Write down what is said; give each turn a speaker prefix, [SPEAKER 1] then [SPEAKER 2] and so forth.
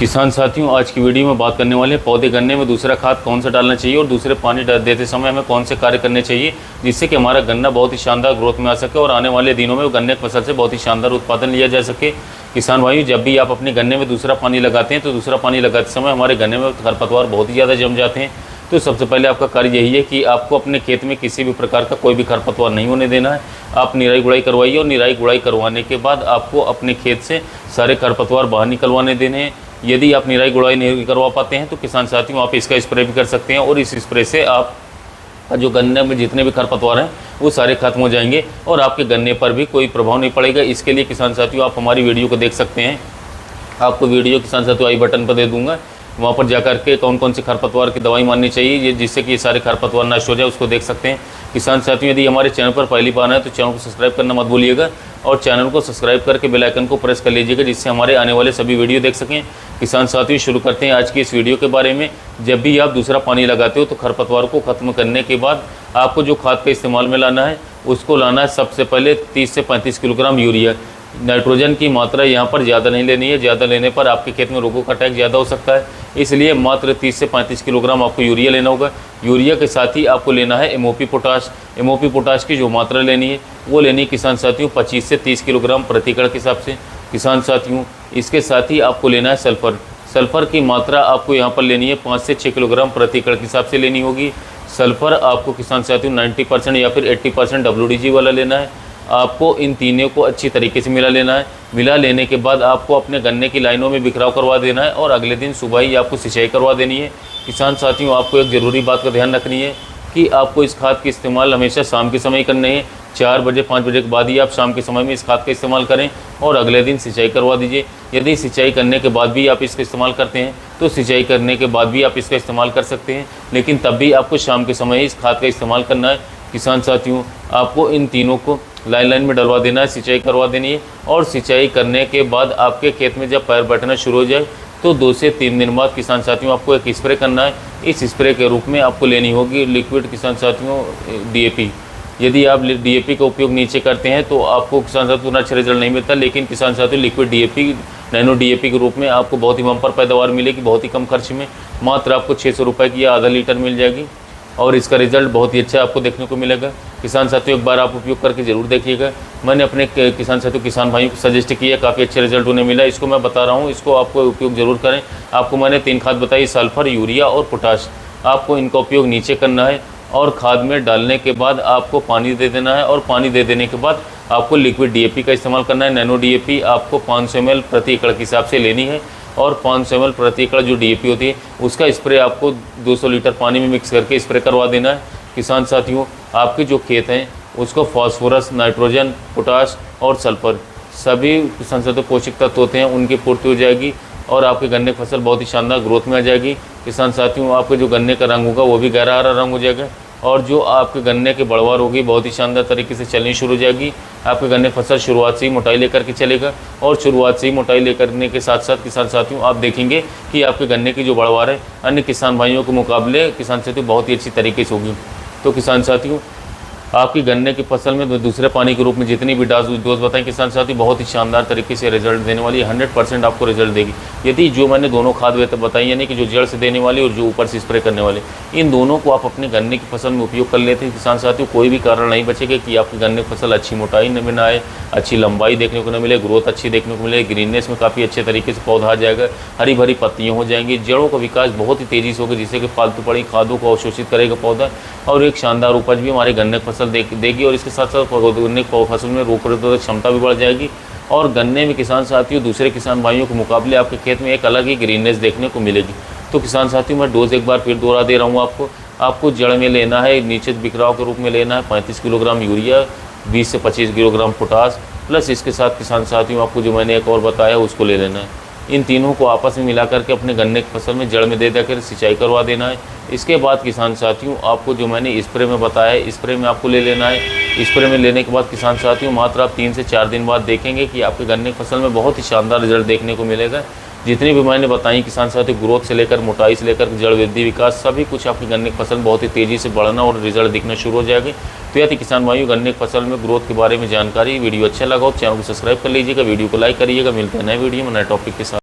[SPEAKER 1] किसान साथियों, आज की वीडियो में बात करने वाले हैं पौधे गन्ने में दूसरा खाद कौन सा डालना चाहिए और दूसरे पानी देते समय हमें कौन से कार्य करने चाहिए जिससे कि हमारा गन्ना बहुत ही शानदार ग्रोथ में आ सके और आने वाले दिनों में गन्ने की फसल से बहुत ही शानदार उत्पादन लिया जा सके। किसान भाइयों, जब भी आप अपने गन्ने में दूसरा पानी लगाते हैं तो दूसरा पानी लगाते समय हमारे गन्ने में खरपतवार बहुत ही ज़्यादा जम जाते हैं। तो सबसे पहले आपका कार्य यही है कि आपको अपने खेत में किसी भी प्रकार का कोई भी खरपतवार नहीं होने देना है। आप निराई गुड़ाई करवाइए और निराई गुड़ाई करवाने के बाद आपको अपने खेत से सारे खरपतवार बाहर निकलवाने देने हैं। यदि आप निराई गुड़ाई नहीं करवा पाते हैं तो किसान साथियों आप इसका स्प्रे भी कर सकते हैं और इस स्प्रे से आप जो गन्ने में जितने भी खरपतवार हैं वो सारे खत्म हो जाएंगे और आपके गन्ने पर भी कोई प्रभाव नहीं पड़ेगा। इसके लिए किसान साथियों आप हमारी वीडियो को देख सकते हैं। आपको वीडियो किसान साथियों आई बटन पर दे दूंगा, वहाँ पर जाकर के कौन कौन सी खरपतवार की दवाई मारनी चाहिए जिससे कि ये सारे खरपतवार नष्ट हो जाए, उसको देख सकते हैं। किसान साथियों, यदि हमारे चैनल पर पहली बार है तो चैनल को सब्सक्राइब करना मत भूलिएगा और चैनल को सब्सक्राइब करके बेल आइकन को प्रेस कर लीजिएगा जिससे हमारे आने वाले सभी वीडियो देख सकें। किसान साथियों, शुरू करते हैं आज की इस वीडियो के बारे में। जब भी आप दूसरा पानी लगाते हो तो खरपतवार को ख़त्म करने के बाद आपको जो खाद का इस्तेमाल में लाना है उसको लाना है सबसे पहले 30 से 35 किलोग्राम यूरिया। नाइट्रोजन की मात्रा यहाँ पर ज़्यादा नहीं लेनी है, ज़्यादा लेने पर आपके खेत में रोगों का अटैक ज़्यादा हो सकता है, इसलिए मात्र 30 से 35 किलोग्राम आपको यूरिया लेना होगा। यूरिया के साथ ही आपको लेना है एमओपी पोटाश। एमओपी पोटाश की जो मात्रा लेनी है वो लेनी है किसान साथियों 25 से 30 किलोग्राम प्रति एकड़ के हिसाब से। किसान साथियों, इसके साथ ही आपको लेना है सल्फ़र। सल्फ़र की मात्रा आपको यहाँ पर लेनी है 5 से 6 किलोग्राम प्रति एकड़ के हिसाब से लेनी होगी। सल्फ़र आपको किसान साथियों 90% या फिर 80% WDG वाला लेना है। आपको इन तीनों को अच्छी तरीके से मिला लेना है। मिला लेने के बाद आपको अपने गन्ने की लाइनों में बिखराव करवा देना है और अगले दिन सुबह ही आपको सिंचाई करवा देनी है। किसान साथियों, आपको एक ज़रूरी बात का ध्यान रखनी है कि आपको इस खाद का इस्तेमाल हमेशा शाम के समय करना है। 4 बजे 5 बजे के बाद ही आप शाम के समय में इस खाद का इस्तेमाल करें और अगले दिन सिंचाई करवा दीजिए। यदि सिंचाई करने के बाद भी आप इसका इस्तेमाल करते हैं तो सिंचाई करने के बाद भी आप इसका इस्तेमाल कर सकते हैं, लेकिन तब भी आपको शाम के समय ही इस खाद का इस्तेमाल करना है। किसान साथियों, आपको इन तीनों को लाइन में डलवा देना है, सिंचाई करवा देनी है और सिंचाई करने के बाद आपके खेत में जब पैर बैठना शुरू हो जाए तो 2 से 3 दिन बाद किसान साथियों आपको एक स्प्रे करना है। इस स्प्रे के रूप में आपको लेनी होगी लिक्विड किसान साथियों DAP। यदि आप DAP का उपयोग नीचे करते हैं तो आपको किसान साथियों उतना अच्छा रिजल्ट नहीं मिलता, लेकिन किसान साथियों लिक्विड DAP नैनो DAP के रूप में आपको बहुत ही बम्पर पैदावार मिलेगी, बहुत ही कम खर्च में। मात्र आपको 600 रुपये की आधा लीटर मिल जाएगी और इसका रिजल्ट बहुत ही अच्छा आपको देखने को मिलेगा। किसान साथियों, एक बार आप उपयोग करके ज़रूर देखिएगा। मैंने अपने किसान साथियों किसान भाइयों को सजेस्ट किया, काफ़ी अच्छे रिजल्ट उन्हें मिला। इसको मैं बता रहा हूँ, इसको आपको उपयोग ज़रूर करें। आपको मैंने 3 खाद बताई, सल्फ़र, यूरिया और पोटाश। आपको इनका उपयोग नीचे करना है और खाद में डालने के बाद आपको पानी दे देना है और पानी दे देने के बाद आपको लिक्विड DAP का इस्तेमाल करना है। नैनो DAP आपको 500 ml प्रति एकड़ के हिसाब से लेनी है और 500 ml प्रति एकड़ जो DAP होती है उसका स्प्रे आपको 200 लीटर पानी में मिक्स करके स्प्रे करवा देना है। किसान साथियों, आपके जो खेत हैं उसको फास्फोरस, नाइट्रोजन, पोटाश और सल्फ़र सभी किसान साथियों पोषक तत्व होते हैं, उनकी पूर्ति हो जाएगी और आपके गन्ने की फसल बहुत ही शानदार ग्रोथ में आ जाएगी। किसान साथियों, आपके जो गन्ने का रंग होगा वो भी गहरा हरा रंग हो जाएगा और जो आपके गन्ने की बढ़वार होगी बहुत ही शानदार तरीके से चलनी शुरू हो जाएगी। आपके गन्ने फसल शुरुआत से ही मोटाई लेकर के चलेगा और शुरुआत से ही मोटाई लेकर के साथ साथ किसान साथियों आप देखेंगे कि आपके गन्ने की जो बढ़वार है अन्य किसान भाइयों के मुकाबले किसान साथियों बहुत ही अच्छी तरीके से होगी। तो किसान साथियों, आपकी गन्ने की फसल में दूसरे पानी के रूप में जितनी भी डोज बताएं किसान साथी बहुत ही शानदार तरीके से रिजल्ट देने वाली है, 100% आपको रिजल्ट देगी। यदि जो मैंने दोनों खाद बताई यानी कि जो जड़ से देने वाली और जो ऊपर से स्प्रे करने वाले, इन दोनों को आप अपने गन्ने की फसल में उपयोग कर लेते हैं किसान साथियों, कोई भी कारण नहीं बचेगा कि आपकी गन्ने की फसल अच्छी मोटाई में ना आए, अच्छी लंबाई देखने को न मिले, ग्रोथ अच्छी देखने को मिले, ग्रीननेस में काफ़ी अच्छे तरीके से पौधा आ जाएगा, हरी भरी पत्तियाँ हो जाएंगी, जड़ों का विकास बहुत ही तेज़ी से होगा जिससे कि फालतू पड़ी खादों को अवशोषित करेगा पौधा और एक शानदार उपज भी हमारे गन्ने की फसल देगी और इसके साथ साथ गन्ने की फसल में रोग प्रतिरोधक क्षमता भी बढ़ जाएगी और गन्ने में किसान साथियों दूसरे किसान भाइयों के मुकाबले आपके खेत में एक अलग ही ग्रीननेस देखने को मिलेगी। तो किसान साथियों, मैं डोज एक बार फिर दोहरा दे रहा हूँ आपको जड़ में लेना है, नीचे बिखराव के रूप में लेना है 35 किलोग्राम यूरिया, 20 से 25 किलोग्राम पोटाश प्लस इसके साथ किसान साथियों आपको जो मैंने एक और बताया उसको ले लेना है। इन तीनों को आपस में मिला करके अपने गन्ने की फसल में जड़ में दे देकर सिंचाई करवा देना है। इसके बाद किसान साथियों आपको जो मैंने स्प्रे में बताया स्प्रे में आपको ले लेना है। स्प्रे में लेने के बाद किसान साथियों मात्र आप 3 से 4 दिन बाद देखेंगे कि आपके गन्ने की फसल में बहुत ही शानदार रिजल्ट देखने को मिलेगा। जितनी भी मैंने बताई किसान साथियों ग्रोथ से लेकर मोटाई से लेकर जड़ वृद्धि विकास सभी कुछ आपकी गन्ने की फसल बहुत ही तेज़ी से बढ़ना और रिजल्ट दिखना शुरू हो जाएगी। तो यह थी किसान भाइयों गन्ने की फसल में ग्रोथ के बारे में जानकारी। वीडियो अच्छा लगा हो चैनल को सब्सक्राइब कर लीजिएगा, वीडियो को लाइक करिएगा। मिलते हैं नए वीडियो में नए टॉपिक के साथ।